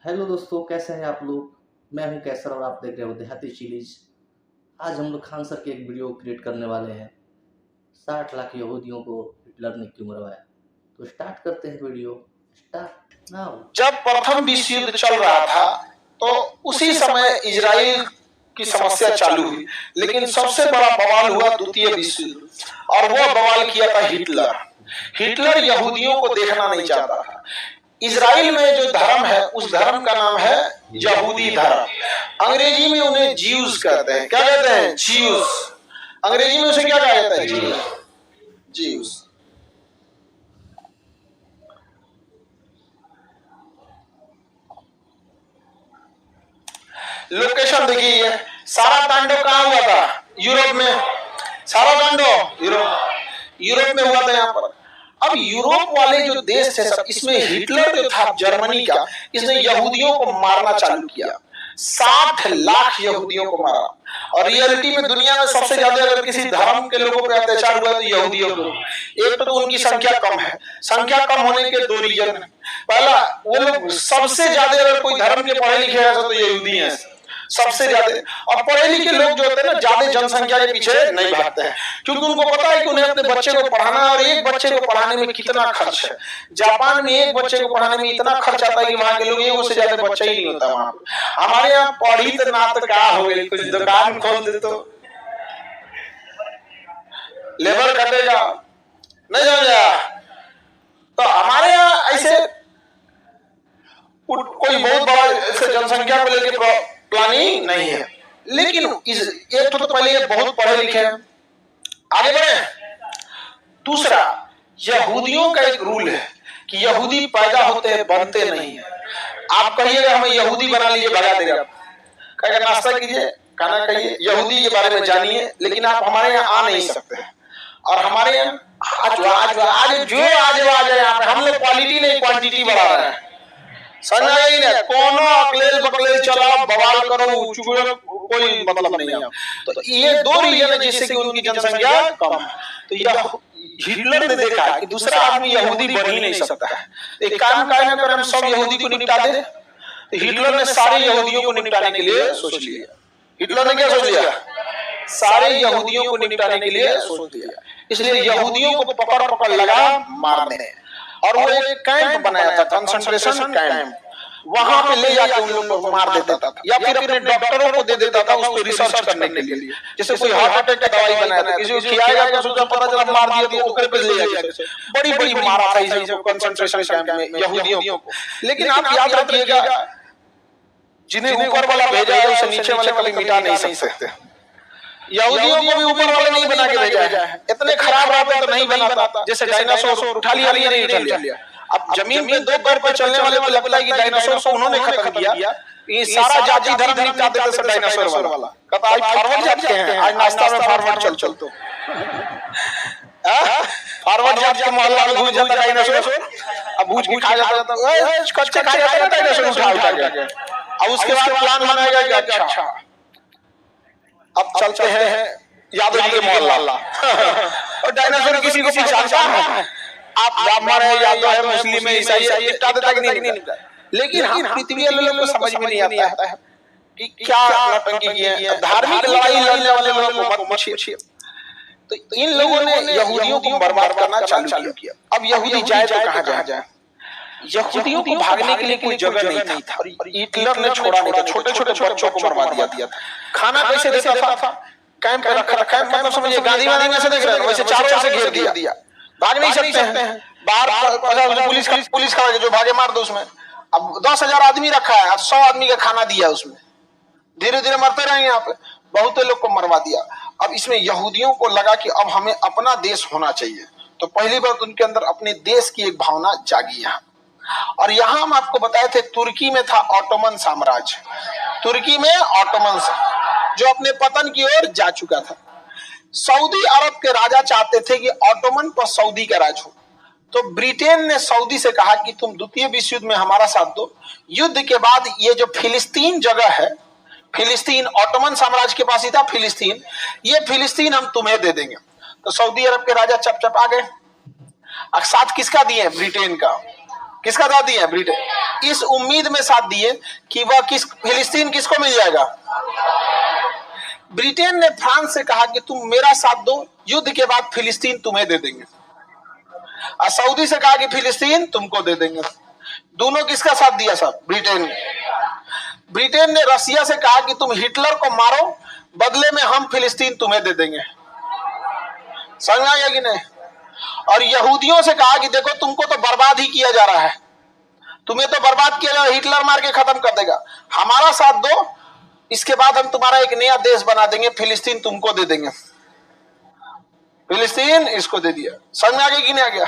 Hello दोस्तों, कैसे हैं आप लोग। मैं हूं कैसर और आप देख रहे हो देहाती चिलीज। आज हम लोग खान सर की एक वीडियो क्रिएट करने वाले हैं। 60 लाख यहूदियों को हिटलर ने क्यों मरवाया। तो स्टार्ट करते हैं वीडियो। Start now. जब प्रथम विश्व युद्ध चल रहा था तो उसी समय इजराइल की समस्या चालू हुई, लेकिन सबसे बड़ा बवाल हुआ द्वितीय विश्व युद्ध, और वो बवाल किया था हिटलर। हिटलर यहूदियों को देखना नहीं चाहता था। इजराइल में जो धर्म है उस धर्म का नाम है यहूदी धर्म। अंग्रेजी में उन्हें ज्यूज कहते हैं। क्या कहते हैं? ज्यूज। अंग्रेजी में उसे क्या कहा जाता है? ज्यूज। लोकेशन देखिए, सारा तांडव कहाँ हुआ था? यूरोप में। सारा तांडव यूरोप में हुआ था यहाँ पर। अब यूरोप वाले जो देश थे सब, इसमें हिटलर जो था जर्मनी का, इसने यहूदियों को मारना चालू किया। 60 लाख यहूदियों को मारा। और रियलिटी में दुनिया में सबसे ज्यादा अगर किसी धर्म के लोगों पर अत्याचार हुआ तो यहूदियों को। एक तो उनकी संख्या कम है। संख्या कम होने के दो रीजन है। पहला, वो लोग सबसे ज्यादा अगर कोई धर्म के पढ़े लिखे हैं तो यहूदी हैं सबसे ज्यादा। और पढ़े लिखे लोग जो होते हैं ना, ज्यादा जनसंख्या के पीछे नहीं भागते हैं, क्योंकि उनको पता है कि उन्हें अपने बच्चे को पढ़ाना है। और एक बच्चे को पढ़ाने में कितना खर्च है। जापान में एक बच्चे को पढ़ाने में इतना खर्च आता है कि वहां के लोग एक से ज्यादा बच्चा ही नहीं होता वहां पर। हमारे यहाँ पढ़ी तो ना तो क्या हो गई, कुछ दुकान खोल दे तो लेबर कटेगा, नहीं समझा। तो हमारे यहाँ ऐसे कोई बहुत बड़ा जनसंख्या को लेकर प्लानिंग नहीं है। लेकिन एक तो पहले ये बहुत पढ़े लिखे हैं। आगे बढ़े। दूसरा, यहूदियों का एक रूल है कि यहूदी पैदा होते हैं, बनते नहीं है। आप कहिएगा हमें यहूदी बना लीजिए, भगा देगा। कहेगा नाश्ता कीजिए, खाना खाइए, यहूदी के बारे में जानिए, लेकिन आप हमारे यहाँ आ नहीं सकते। और हमारे यहाँ आज आ जाए यहाँ पे, हम लोग क्वालिटी नहीं क्वांटिटी बढ़ा रहे हैं। समझ आई ना? कोनो अकलेल बकलेल चलाओ, बवाल करो, चुगलो, कोई मतलब नहीं है। तो ये दो रीजन है जिससे कि उनकी जनसंख्या कम है। तो यह हिटलर ने देखा कि दूसरा आदमी यहूदी बन ही नहीं सकता है। एक काम काहे ना करें, हम सब यहूदी को निपटा दे। तो हिटलर ने सारे यहूदियों को निपटाने के लिए सोच लिया। हिटलर ने क्या सोच लिया? सारे यहूदियों को निपटाने के लिए सोच लिया। इसलिए यहूदियों को पकड़ पकड़ लगा मारने। और वो एक कैंप बनाया था, कंसंट्रेशन कैंप। वहां पे ले जाके उन लोगों को मार देता था, या फिर अपने डॉक्टरों को दे देता था उसको रिसर्च करने के लिए। जैसे कोई हार्ट अटैक का दवाई बनाया था, किसी को खिलाएगा तो सोचा पता चला मार दिया तो ओकरे पे ले जाके बड़ी बड़ी मारा था इसे कंसंट्रेशन कैंप में यहूदियों को। लेकिन आप याद रखिएगा, जिन्हें ऊपर वाला भेजा है उसे नीचे वाले कभी मिटा नहीं सकते। यहूदियों को भी ऊपर वाले नहीं बना के भेजा है। इतने खराब रहते तो नहीं बनाता। जैसे डायनासोर उठा लिया, नहीं उठा लिया। अब जमीन में दो पैर पर चलने वाले को लगता है कि डायनासोर को उन्होंने खत्म किया। ये सारा जाति धर्म निपटा देते सब डायनासोर वाला। कहता आज फॉरवर्ड जात के हैं, आज नाश्ता में फॉरवर्ड चल तो फॉरवर्ड जात के मोहल्ला में घुस जाता डायनासोर। अब भूज के खा जाता, ओए कच्चे खा जाता डायनासोर उठा के। अब उसके बाद प्लान बनाएगा कि अच्छा अब चलते हैं यादव जी के मोहल्ला। और डायनासोर किसी को पहचानता है? आप ब्राह्मण है, यादव है, मुस्लिम है, ईसाई है, निपटा देता कि नहीं निपटा। लेकिन हम पृथ्वी वाले लोगों को समझ में नहीं आता है कि क्या नौटंकी की है। धार्मिक लड़ाई लड़ने वाले लोगों को मत पूछिए। तो इन लोगों ने यहूदियों को बर्बाद करना चालू किया। अब यहूदी जाए तो कहां जाए? यहूदियों को भागने के लिए कोई जगह नहीं था। हिटलर ने छोड़ा नहीं था, छोटे छोटे बच्चों को मरवा दिया था। खाना कैसे देता था? कैंप पे रखा। कैंप मतलब समझिए गांधी वादी में से देख रहे हैं, वैसे चारों ओर से घेर दिया। भाग नहीं सकते हैं। बाहर पुलिस का जो भागे मार दो उसमें। अब 10,000 आदमी रखा है, 100 आदमी का खाना दिया उसमें। धीरे धीरे मरते रहे यहाँ पे, बहुत लोग को मरवा दिया। अब इसमें यहूदियों को लगा कि अब हमें अपना देश होना चाहिए। तो पहली बार उनके अंदर अपने देश की एक भावना जागी यहाँ। और यहाँ हम आपको बताए थे, तुर्की में था ऑटोमन साम्राज्य। तुर्की में ऑटोमन जो अपने पतन की ओर जा चुका था। सऊदी अरब के राजा चाहते थे कि ऑटोमन पर सऊदी का राज हो। तो ब्रिटेन ने सऊदी से कहा कि तुम द्वितीय विश्व युद्ध में हमारा साथ दो। युद्ध के बाद ये जो फिलिस्तीन जगह है, फिलिस्तीन ऑटोमन साम्राज्य के पास ही था फिलिस्तीन, ये फिलिस्तीन हम तुम्हें दे देंगे। तो सऊदी अरब के राजा चप आ गए। साथ किसका दिए? ब्रिटेन का। किसका साथ दिए? ब्रिटेन। इस उम्मीद में साथ दिए कि वह फिलिस्तीन किसको मिल जाएगा। ब्रिटेन ने फ्रांस से कहा कि तुम मेरा साथ दो, युद्ध के बाद फिलिस्तीन तुम्हें दे देंगे। और सऊदी से कहा कि फिलिस्तीन तुमको दे देंगे। दोनों किसका साथ दिया सब? ब्रिटेन। ब्रिटेन ने रसिया से कहा कि तुम हिटलर को मारो, बदले में हम फिलिस्तीन तुम्हें दे देंगे। समझ आ गया कि नहीं? और यहूदियों से कहा कि देखो तुमको तो बर्बाद ही किया जा रहा है, तुम्हें तो बर्बाद किया जा रहा है, हिटलर मार के खत्म कर देगा, हमारा साथ दो, इसके बाद हम तुम्हारा एक नया देश बना देंगे, फिलिस्तीन तुमको दे देंगे। फिलिस्तीन इसको दे दिया। समझ में आ गया कि नहीं आ गया?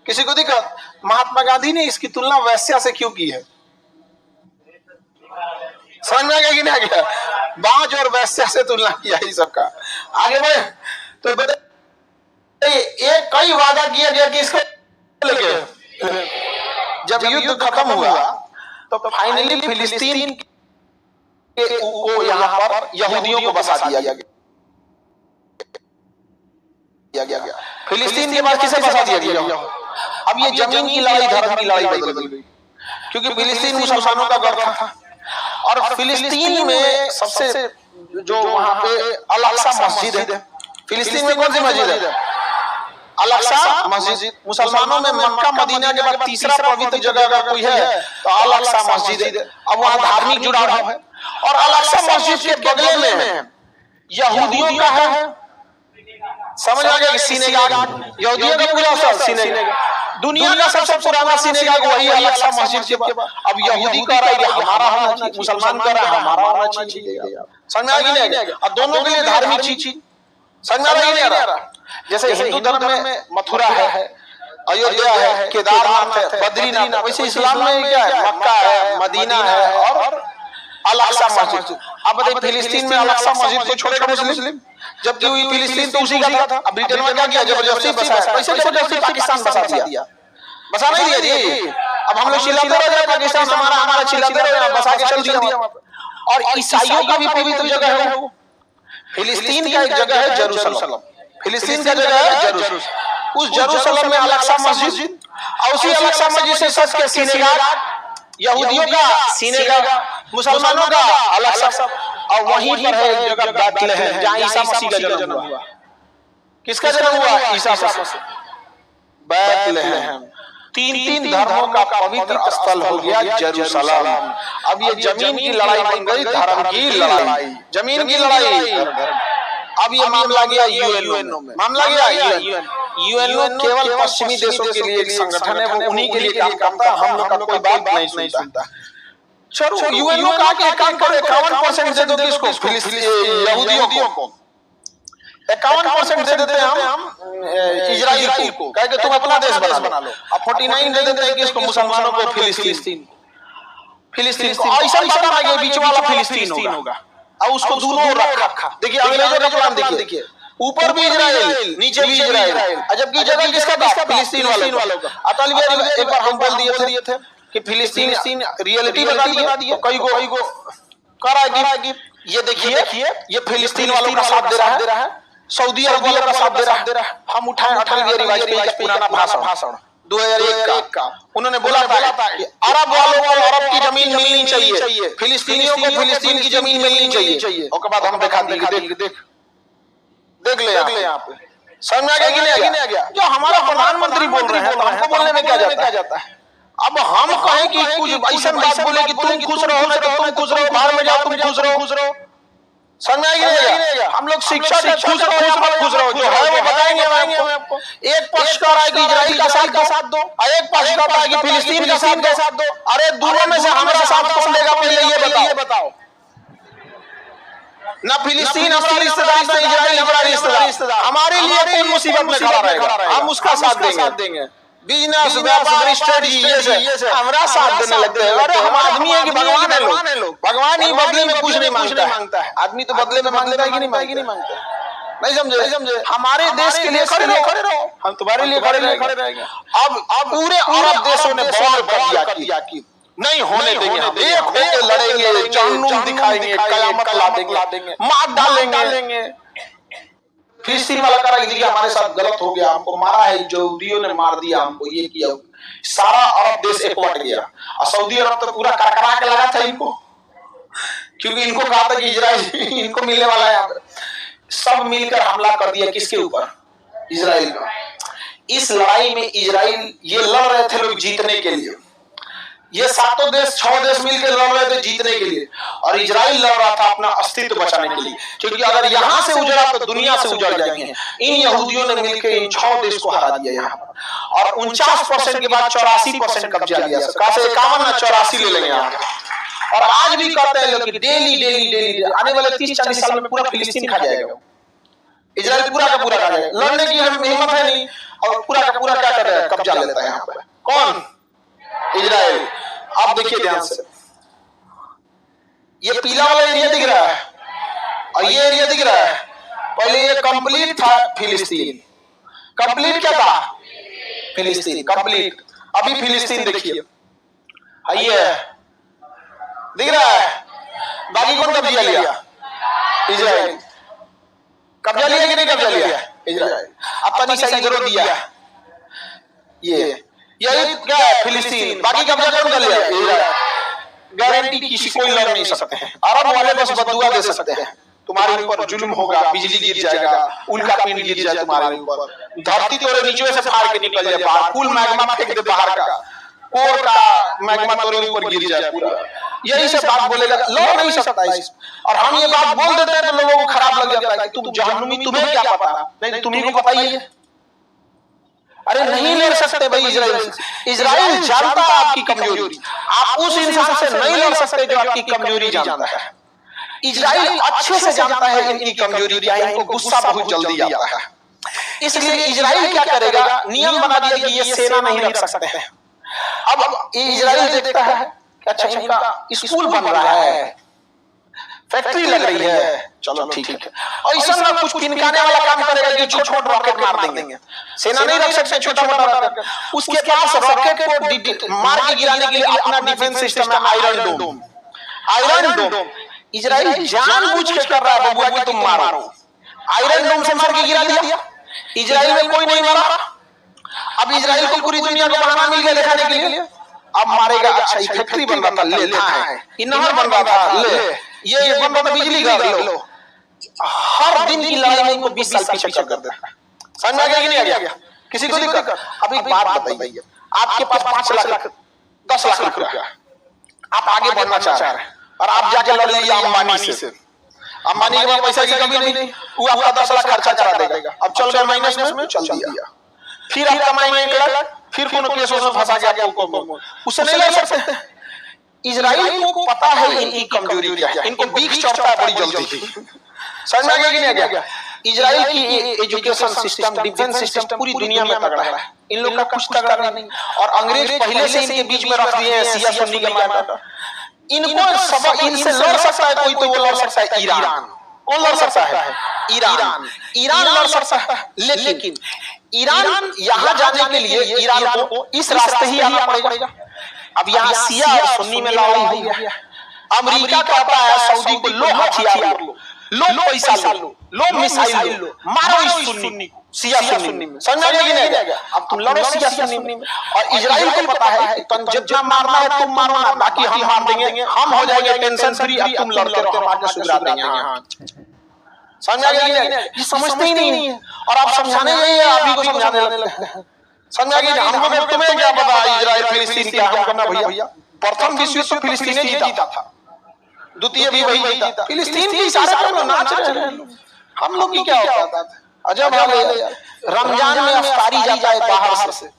किसी को दिक्कत? महात्मा गांधी ने इसकी तुलना वैश्या से क्यों की है? समझ में आ गया कि नहीं आ गया? बांझ और वैश्या से तुलना किया है सबका। आगे बढ़े तो ये कई वादा किया गया कि इसको लेके जब युद्ध खत्म हुआ तो फाइनली फिलिस्तीन को यहाँ पर यहूदियों को बसा दिया गया। फिलिस्तीन के बाद किसे बसा दिया गया? अब ये जमीन की लड़ाई धर्म की लड़ाई बदल गई, क्योंकि फिलिस्तीन मुसलमानों का गढ़ था। और फिलिस्तीन में सबसे जो वहां पे अल अक्सा मस्जिद है, फिलिस्तीन में कौन सी मस्जिद है? अल अक्सा मस्जिद। मुसलमानों में मक्का मदीना के बाद तीसरा पवित्र जगह अगर कोई है तो अल अक्सा मस्जिद है। अब वहां धार्मिक जुड़ाव है। और अल अक्सा मस्जिद के बगल में यहूदियों का है, समझ आ गया? सिनेगाग, यहूदियों का पूरा स्थल सिनेगाग। दुनिया का सबसे पुराना सिनेगाग वही अल अक्सा मस्जिद के बाद। अब यहूदी कह रहा है कि हमारा होना चाहिए, मुसलमान कह रहा है हमारा होना चाहिए। समझ में आ गया नहीं आ गया? और दोनों के लिए धार्मिक चीज समझ में आ रहा है नहीं आ रहा? जैसे हिंदू धर्म में मथुरा है, अयोध्या है, केदारनाथ है, बद्रीनाथ, वैसे इस्लाम में क्या है? मक्का है, मदीना है और अल अक्सा मस्जिद। अब बताइए फिलिस्तीन में अल अक्सा मस्जिद को छोड़ेगा मुस्लिम? जबकि फिलिस्तीन तो उसी का था। अब ब्रिटेन ने क्या किया? जबरदस्ती बसाया। कैसे जबरदस्ती? पाकिस्तान बसा दिया। बसा नहीं दिया जी। अब हम लोग चिल्लाते रह जाए पाकिस्तान हमारा चिल्लाते रह, बसा के चल दिया। और ईसाइयों का भी पवित्र जगह है वो। फिलिस्तीन का एक जगह है जेरूसलम, फिलिस्तीन का जगह है जेरूसलम। उस जेरूसलम में अल अक्सा मस्जिद और उसी अल अक्सा मस्जिद से सच के सिनेगाग, यहूदियों का सिनेगाग, मुसलमानों का अल अक्सा। और वहीं पर है एक जगह बैतलहम जहां ईसा मसीह का जन्म हुआ। किसका जन्म हुआ? ईसा मसीह। बैतलहम। तीन धर्मों का पवित्र स्थल हो गया जेरूसलम। अब ये जमीन की लड़ाई बन गई धर्म की लड़ाई, जमीन की लड़ाई। अब ये मामला गया यूएनओ में। मामला गया यूएनओ केवल पश्चिमी देशों के लिए एक संगठन है, वो उन्हीं के लिए काम करता है, हम लोग का कोई बात नहीं सुनता। चलो यूएनओ का के काम करो, 51% दे दो किसको? यहूदियों को। 51% दे देते हैं हम इजराइल को, कह के तुम अपना देश बना लो। अब 49 दे देते हैं किसको? मुसलमानों को, फिलिस्तीन को। ऐसा बात आ गई बीच वाला फिलिस्तीन होगा और उसको दोनों रखा। देखिए अंग्रेजों का प्लान देखिए, ऊपर भी इजराइल नीचे भी इजराइल, जबकि जगह किसका था? फिलिस्तीन वालों का। अटल बिहारी एक बार हम बोल दिए थे कि फिलिस्तीन रियलिटी बता दिए, कई को करा कि ये देखिए ये फिलिस्तीन वालों का साथ दे रहा है, सऊदी अरब का साथ दे रहा है। हम उठाए अटल बिहारी वाजपेयी का पुराना भाषण 2001 का। उन्होंने बोला था कि अरब वालों को अरब की जमीन मिलनी चाहिए, फिलिस्तीनियों को फिलिस्तीन की जमीन मिलनी चाहिए। उसके बाद हम दिखा देख ले यहाँ पे। समझ में आ गया कि नहीं आ गया? जो हमारा प्रधानमंत्री बोल रहे हैं, हमको बोलने में क्या जाता है? अब हम कहें कि कुछ ऐसा बात बोले कि तुम खुश रहो, बाहर में जाओ, तुम खुश रहो। समझ में आएगा? हम लोग शिक्षा से खुश रहो, जो है वो बताएंगे आपको। एक पक्ष कह रहा है कि इजराइल का साथ दो, और एक पक्ष कहता है कि फिलिस्तीन का साथ दो। अरे दोनों में से हमारा साथ कौन देगा? पहले ये बताओ। ना फिलिस्तीन हमारा रिश्तेदार, ना इजराइल हमारा रिश्तेदार। हमारे लिए कौन मुसीबत में खड़ा रहेगा? हम उसका साथ देंगे। बिजनेस, व्यापार, स्टडी, ये से हमारा साथ देने लगते हैं। अरे हम आदमी है कि भगवान है लोग? भगवान ही बदले में कुछ नहीं मांगता है। आदमी तो बदले में मांगता है कि नहीं मांगता? नहीं समझे? हमारे देश के लिए खड़े रहो, हम तुम्हारे लिए खड़े रहेंगे। अब पूरे अरब देशों ने बवाल कर दिया कि नहीं होने देंगे, हम एक होकर लड़ेंगे, जहन्नुम दिखाएंगे, कयामत ला देंगे, मार डालेंगे। फिलिस्तीन वाला कह रहा है कि हमारे साथ गलत हो गया, हमको मारा है, यहूदियों ने मार दिया, हमको ये किया। सारा अरब देश एकवट गया और सऊदी अरब तो पूरा करकरा के लगा था इनको, क्योंकि इनको कहा था कि इजराइल इनको मिलने वाला है। सब मिलकर हमला कर दिया किसके ऊपर? इजराइल का। इस लड़ाई में इजराइल ये लड़ रहे थे लोग जीतने के लिए, ये सातों देश 6 देश मिलकर लड़ रहे थे जीतने के लिए, और इजराइल लड़ रहा था अपना अस्तित्व बचाने के लिए, क्योंकि अगर यहां से उजड़ा तो दुनिया से उजड़ जाएंगे। इन यहूदियों ने मिलकर इन 6 देश को हरा दिया यहाँ पर, और 49% के बाद 84% कब्जा लिया। कहां से 51 ना 84 ले लेंगे यहाँ। और आज भी कहते हैं लोग कि डेली आने वाले 30-40 साल में पूरा फिलिस्तीन खा जाएगा, इजराइल पूरा का पूरा खा जाएगा। लड़ने की हमें हिम्मत है नहीं, और पूरा का पूरा क्या कर रहा है? कब्जा लेता है यहाँ पर। कौन? इजराइल। आप देखिए ध्यान से, ये पीला वाला एरिया दिख रहा है और ये एरिया दिख रहा है, पहले ये कंप्लीट था फिलिस्तीन। कंप्लीट क्या था? फिलिस्तीन कंप्लीट। अभी फिलिस्तीन देखिए, ये दिख रहा है। बाकी कौन कब्जा लिया? इजराइल। कब्जा लिया कि नहीं कब्जा लिया? इजराइल। अब तनी सा इधर दिया, यही क्या है? फिलिस्तीन। बाकी कब्जा कौन कर लिया? इजराइल। गारंटी किसी कोई लड़ नहीं सकते हैं। अरब वाले बस बदुआ दे सकते हैं, तुम्हारे ऊपर जुल्म होगा, बिजली गिर जाएगा, उल्का पिंड गिर जाए तुम्हारे ऊपर, धरती तोरे नीचे से फाड़ के निकल जाए बाहर, फुल मैग्मा फेंक दे बाहर का, कोर का मैग्मा तोरे ऊपर गिर जाए पूरा। यही से बात बोलेगा, लड़ नहीं सकता इस। और हम ये बात बोल देते हैं तो लोगों को खराब लग जाता है कि तुम जहन्नुमी, तुम्हें क्या पता? नहीं, तुम्ही को पता ही है। अरे नहीं लड़ सकते भाई इजराइल। इजराइल जानता है आपकी कमजोरी, आप उस इंसान से नहीं लड़ सकते जो आपकी कमजोरी जानता है। इजराइल अच्छे से जानता है इनकी कमजोरी क्या है, इनको गुस्सा बहुत जल्दी आता है। इसलिए इजराइल क्या करेगा? नियम बना दिया कि ये सेना नहीं रख सकते हैं। अब इजराइल देखता है कि अच्छा इनका स्कूल बन रहा है, फैक्ट्री लग रही है, चलो ठीक है, और इस समय कुछ किनकाने वाला काम करेगा कि छोटा रॉकेट मार देंगे। सेना नहीं रख सकते छोटा मोटा रॉकेट, उसके पास रॉकेट को मार के गिराने के लिए अपना डिफेंस सिस्टम है आयरन डोम। आयरन डोम इजराइल जानबूझ के कर रहा है बबुआ कि तुम मारो। आयरन डोम से मार के गिरा दिया, इजराइल में कोई नहीं मारा। अब इजराइल को पूरी दुनिया को बहाना मिल गया दिखाने के लिए, अब मारेगा। अच्छा ये फैक्ट्री बन रहा था, लेता है, ये नहर बन रहा था, ले, ये बन रहा था बिजली घर, लो। हर दिन की लड़ाई में इनको 20 साल पीछे कर देता है। समझ में आ गया कि नहीं आ गया? किसी को दिक्कत? अब एक बात बताइए, आपके पास 5 लाख 10 लाख रुपया, आप आगे बढ़ना चाह रहे हैं और आप जाके लड़ लीजिए अंबानी से। अंबानी के पास पैसा की कमी नहीं, वो आपका 10 लाख खर्चा करा देगा। अब चल गए माइनस में, चल दिया, फिर आप कमाएंगे 1 लाख, फिर कोनो केस में फंसा गया, उससे नहीं लड़ सकते। इजराइल को पता है इनकी कमजोरी क्या है, इनको बीक चढ़ता है बड़ी जल्दी। समझ में आ गया कि नहीं आ गया? इजराइल की एजुकेशन सिस्टम, डिफेंस सिस्टम पूरी दुनिया में तगड़ा है, इन लोग का कुछ तगड़ा नहीं। और अंग्रेज पहले से इनके बीच में रख दिए हैं शिया सुन्नी का मैटर। इनको सबक, इनसे लड़ सकता है कोई तो वो लड़ सकता है ईरान। कौन लड़ सकता है? ईरान। ईरान लड़ सकता है, लेकिन ईरान यहाँ जाने के लिए ईरान को इस रास्ते ही आना पड़ेगा। अब यहाँ शिया और सुन्नी में लड़ाई हुई है। अमेरिका कहता है सऊदी को, लो हथियार लो, लो पैसा लो, लो मिसाइल लो, मारो इस सुन्नी को, शिया सुन्नी में। समझ में नहीं आएगा? अब तुम लड़ो शिया सुन्नी में। और इजराइल को पता है कि तुम जितना मारना है तुम मारो ना, बाकी हम मार देंगे, हम हो जाएंगे टेंशन फ्री, अब तुम लड़ते रहो, हम आगे सुधरा देंगे। समझ में आ गया कि नहीं? ये समझते ही नहीं है, और आप समझाने जाइए आप ही को समझाने लगते हैं। समझ आ गया? हमको तुम्हें क्या पता इजराइल फिलिस्तीन क्या? हम कहना भैया प्रथम विश्व युद्ध तो फिलिस्तीन ने जीता था, द्वितीय भी वही जीता। फिलिस्तीन के इशारे पर हम नाच रहे हैं, हम लोग की क्या होता है? अजब है यार। रमजान में इफ्तारी जाए बाहर से,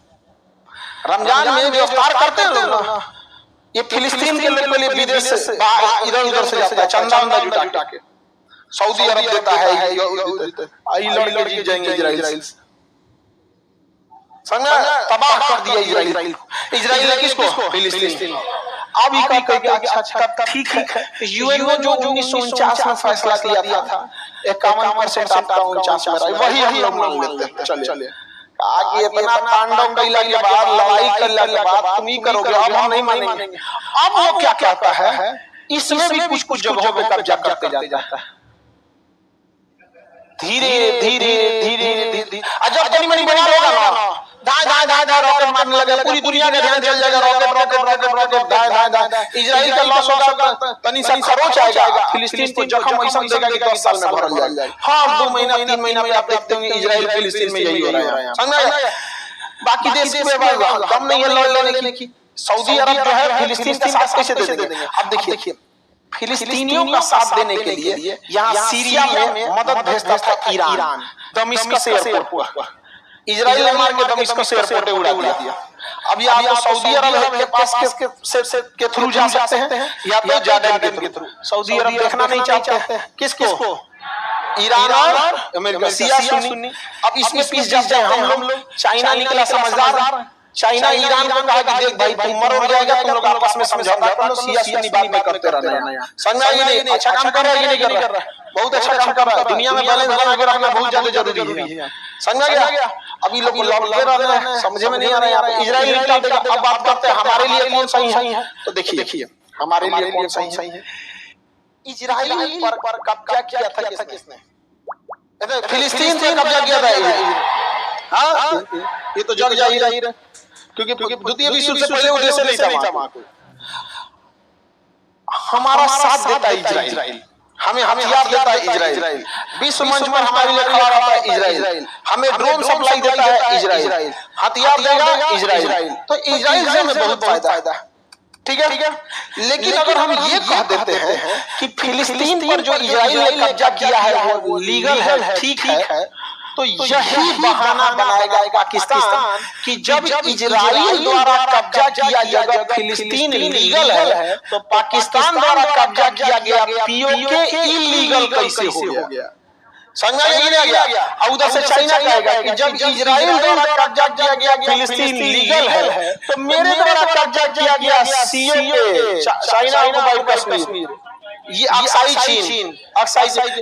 रमजान में जो इफ्तार करते हैं लोग ना, ये फिलिस्तीन के लोग लिए विदेश से इधर उधर से जाता है, चंदा जुटा के सऊदी अरब देता है, आई लड़ जीत जाएंगे इजराइल से। समझा? तबाह कर दिया इजराइल को। इजराइल ने किसको? फिलिस्तीन। अब ये कहते हैं अच्छा ठीक है, यूएन ने जो 1949 में फैसला किया था 51% आपका 49 में, वही हम लोग मान लेते हैं। चलिए आगे इतना तांडव कैला के बाद, लड़ाई करने के बाद तुम ही करोगे, अब हम नहीं मानेंगे। अब वो क्या कहता है, इसमें भी कुछ कुछ जगहों पे कब्जा करते जाता है, धीरे धीरे धीरे धीरे। जब तनी मनी बवाल होगा ना, धाय धाय धाय धाय रॉकेट मारने लगे, पूरी दुनिया का ध्यान चल जाएगा रॉकेट रॉकेट रॉकेट रॉकेट धाय धाय धाय। इजराइल का लॉस होगा, तनी सा खरोच आएगा, फिलिस्तीन को जख्म ऐसा देगा कि 10 साल में भरल जाएगा। हाँ 2 महीना 3 महीना में आप देखते होंगे इजराइल फिलिस्तीन में यही हो रहा है, समझा। बाकी देश में दम नहीं है लड़ लेने की। सऊदी अरब जो है फिलिस्तीन का साथ कैसे दे देंगे? अब देखिए फिलिस्तीनियों का साथ देने के लिए यहाँ सीरिया में मदद भेजता था ईरान, दमिश्क एयरपोर्ट पर इजराइल ने मार के दमिश्क एयरपोर्ट उड़ा दिया। अब या तो सऊदी अरब के पास के थ्रू जा सकते हैं या तो जॉर्डन के थ्रू। सऊदी अरब देखना नहीं चाहते हैं किसको? ईरान और अमेरिका, शिया सुन्नी। अब इसमें पीस जाते हैं हम लोग। चाइना निकला समझदार, चाइना ईरान को कहा कि देख भाई तुम मर हो जाएगा, तुम लोग आपस में समझौता कर लो, शिया सुन्नी बात में करते रहना। समझ में नहीं अच्छा काम कर रहा है, ये नहीं कर रहा, बहुत अच्छा काम कर रहा है। दुनिया में बैलेंस बना के रखना बहुत ज्यादा जरूरी है, समझ गया। अभी लोग लड़ते रह रहे हैं, समझ में नहीं आ रहा है। इजराइल निकाल देगा। अब बात करते हैं हमारे लिए कौन सही है, तो देखिए हमारे लिए कौन सही है। इजराइल पर कब्जा किया था किसने? फिलिस्तीन पे कब्जा किया था। हाँ ये तो जग जाहिर है, क्योंकि द्वितीय विश्व से पहले उद्देश्य नहीं था वहां को। हमारा साथ देता है इजराइल, हमें हथियार देता है इजराइल, विश्व मंच पर हमारे लिए खड़ा रहता है इजराइल, हमें ड्रोन सप्लाई देता है इजराइल, हथियार देगा इजराइल। तो इजराइल से हमें बहुत फायदा है, ठीक है। लेकिन अगर हम ये कह देते हैं कि फिलिस्तीन पर जो इजराइल ने कब्जा किया है वो लीगल है, ठीक है, तो यही बहाना बनाएगा पाकिस्तान कि जब इजराइल द्वारा कब्जा किया गया फिलिस्तीन लीगल है, तो पाकिस्तान द्वारा कब्जा किया गया पीओके इलीगल कैसे हो गया? समझ में नहीं आ गया। और उधर से चाइना कहेगा कि जब इजराइल द्वारा कब्जा किया गया फिलिस्तीन लीगल है, तो मेरे द्वारा कब्जा किया गया सीओके चाइना ऑक्युपाइड कश्मीर, ये अक्साई चीन,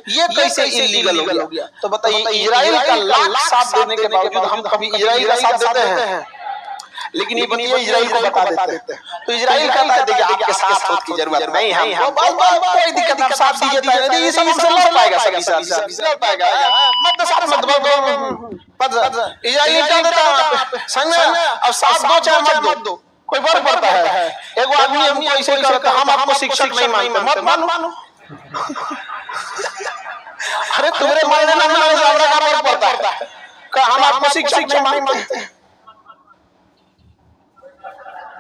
ये कैसे इलीगल हो गया? तो बताइए इजराइल का लाख साथ देने के बावजूद हम कभी इजराइल का साथ देते हैं? लेकिन ये बतिया इजराइल को बता देते हैं, तो इजराइल कहता है देखिए आपके साथ होने की जरूरत नहीं है, हम कोई दिक्कत नहीं, साथ दीजिए तो ये सब से लड़ पाएगा, सभी लड़ पाएगा, मत साथ मत दो। इजराइल क्या देता है संग में? अब साथ दो चाहे मत दो, कोई फर्क पड़ता है? एक आदमी हमको ऐसे कहता हम आपको शिक्षक नहीं मानते, मत मानो। अरे तुम्हारे मानने में हमारा क्या फर्क पड़ता है? हम आपको शिक्षक नहीं मानते,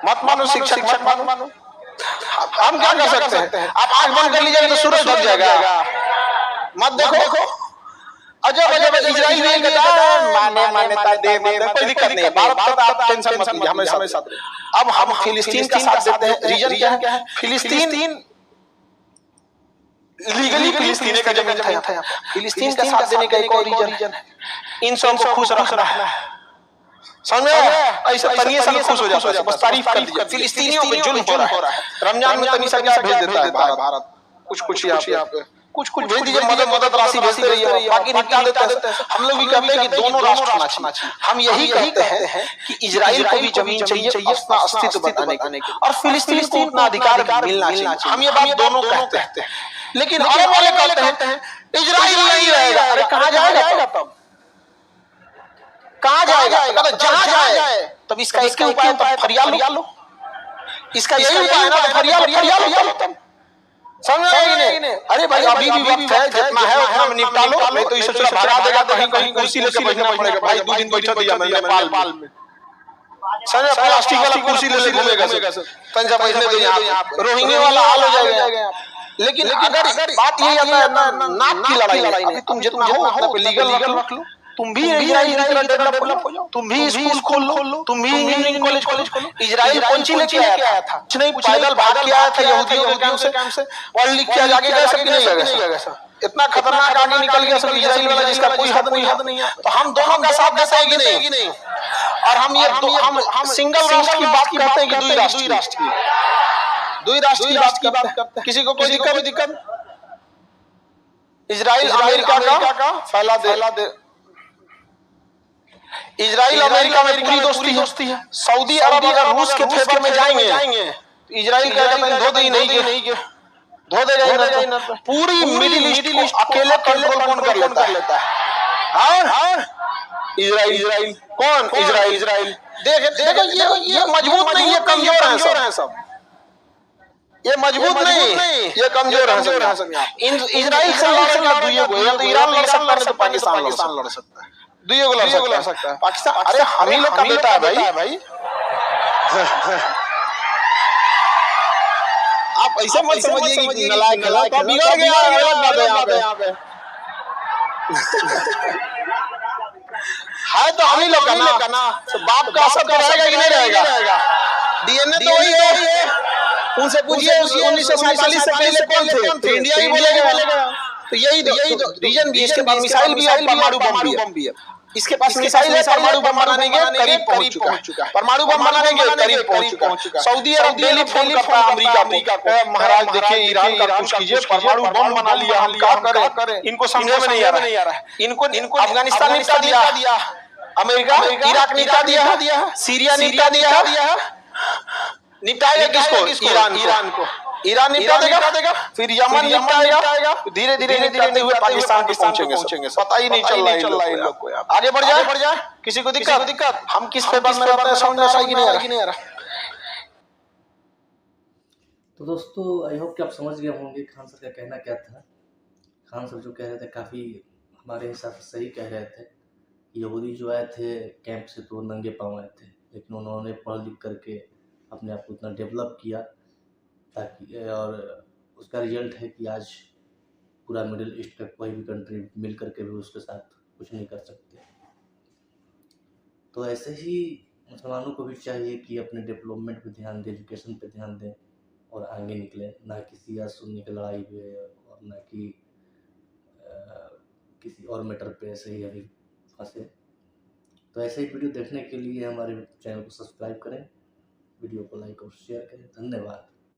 मत मानो शिक्षक, मत मानो। हम क्या कर सकते हैं? आप आंख बंद कर लीजिए तो सूरज ढक जाएगा, मत देखो। अजब इजराइल नहीं कहता मान्यता दे, कोई दिक्कत नहीं है, भारत का आप टेंशन मत लीजिए, हमेशा। अब हम फिलिस्तीन का साथ देते हैं, रीजन क्या है? फिलिस्तीन लीगली फिलिस्तीन का जमीन था, फिलिस्तीन का साथ देने का एक और रीजन है, इन सबको खुश रखना है, समझे? ऐसा तनिए से खुश हो जाता है, बस तारीफ कर दी। फिलिस्तीनियों पे जुल्म हो रहा है, रमजान में तनी सा क्या भेज देता है भारत, कुछ यहाँ पे कुछ भेज दीजिए, मदद राशि भेजते रहिए, बाकी निपटा देते हैं। हम लोग भी कहते हैं कि दोनों राष्ट्र होना चाहिए। हम यही कहते हैं कि इजराइल को भी जमीन चाहिए अपना अस्तित्व बताने के, और फिलिस्तीन को उतना अधिकार मिलना चाहिए। हम ये बात दोनों कहते हैं, लेकिन और वाले कहते हैं इजराइल नहीं रहेगा। अरे कहाँ जाएगा तब? कहाँ जाएगा? जहाँ जाए तब इसका एक उपाय तो फरियाद लो, इसका यही उपाय है ना, फरियाद लो तब, समझ नहीं? अरे भाई अभी भी वक्त है, जितना है उतना निपटा लो, नहीं तो इसे भगा देगा, कहीं कुर्सी लेके बैठना पड़ेगा। भाई 2 दिन बैठा दिया मैंने नेपाल में, समझ? प्लास्टिक वाला कुर्सी ले घूमेगा, तंजा बैठने दे यहाँ, रोहिंग्या वाला हाल हो जाएगा। लेकिन अगर बात यही आता है नाक की लड़ाई नहीं, तुम जितना हो उतना पे लीगल रख लो, तुम भी इजराइल की तरह डेवलप हो जाओ, तुम भी स्कूल खोल लो, तुम भी इंजीनियरिंग कॉलेज खोलो। इजराइल कौन सी लेके आया था? कुछ नहीं, पैदल भाग के आया था यहूदियों के कैंप से, पढ़ लिख के आगे गए, सब नहीं लगे सर, इतना खतरनाक आगे निकल गया सब इजराइल वाला जिसका कोई हद नहीं है। तो हम दोनों का साथ देते हैं कि नहीं? और हम ये हम सिंगल राष्ट्र की बात करते हैं कि दुई राष्ट्र की बात करते हैं, किसी को कोई दिक्कत? इजराइल अमेरिका का फैला दे, इजराइल अमेरिका में पूरी दोस्ती है। सऊदी अरब अगर रूस के फेवर में जाएंगे, इजराइल कहेगा 2 दिन नहीं धो देगा। पूरी मिडिल ईस्ट अकेले कंट्रोल कौन कर लेता है? इजराइल कौन? इजराइल। देखो ये मजबूत नहीं, ये कमजोर है सब। ये मजबूत नहीं, ये कमजोर है सब। इजराइल से लड़ेगा दुइये को, या तो ईरान लड़ सकता है तो पाकिस्तान लड़ सकता है। दुइये को लड़ सकता है पाकिस्तान। अरे हम ही लोग का बेटा है भाई। आप ऐसे मत समझिए कि नलायक तो बिगड़ गया है, गलत बात है यहाँ पे। है तो हम ही लोग का ना, तो बाप का असर रहेगा कि नहीं रहेगा? डीएनए तो वही है। उनसे पूछिए 1947 से पहले कौन थे, तो इंडिया ही बोलेगा। तो यही रीजन भी, इसके पास मिसाइल भी है, परमाणु बम भी है। इसके पास मिसाइल है, परमाणु बम बनाने के करीब पहुंच चुका है। परमाणु बम बनाने के करीब पहुंच चुका है। सऊदी अरब डेली फोन करता है अमेरिका को, महाराज देखिए ईरान का कुछ कीजिए, परमाणु बम बना लिया, हम क्या करें? इनको समझ में नहीं आ रहा है। इनको अफगानिस्तान निपटा दिया, अमेरिका इराक निपटा दिया, सीरिया निपटा दिया। निपटाएगा किसको? ईरान निपटा देगा, फिर यमन निपटाएगा, धीरे धीरे निपटाते हुए पाकिस्तान को पहुंचेंगे। पता ही नहीं चल रहा इन लोग को। आगे बढ़ जाए, किसी को दिक्कत, हम किस पेपर में रहते हैं समझ में नहीं आ रहा। तो दोस्तों आई होप कि आप समझ गए होंगे खान सर का कहना क्या था। खान सर जो कह रहे थे काफ़ी हमारे हिसाब से सही कह रहे थे। यहूदी जो आए थे कैंप से तो नंगे पाँव आए थे, लेकिन उन्होंने पढ़ लिख करके अपने आप को इतना डेवलप किया ताकि, और उसका रिजल्ट है कि आज पूरा मिडिल ईस्ट का कोई भी कंट्री मिल करके भी उसके साथ कुछ नहीं कर सकते। तो ऐसे ही मुसलमानों को भी चाहिए कि अपने डेवलपमेंट पे ध्यान दें, एजुकेशन पे ध्यान दें और आगे निकले, ना कि सिया सुन्नी की लड़ाई पे और ना कि किसी और मैटर पे ऐसे ही अभी फंसे। तो ऐसे ही वीडियो देखने के लिए हमारे चैनल को सब्सक्राइब करें, वीडियो को लाइक और शेयर करें। धन्यवाद।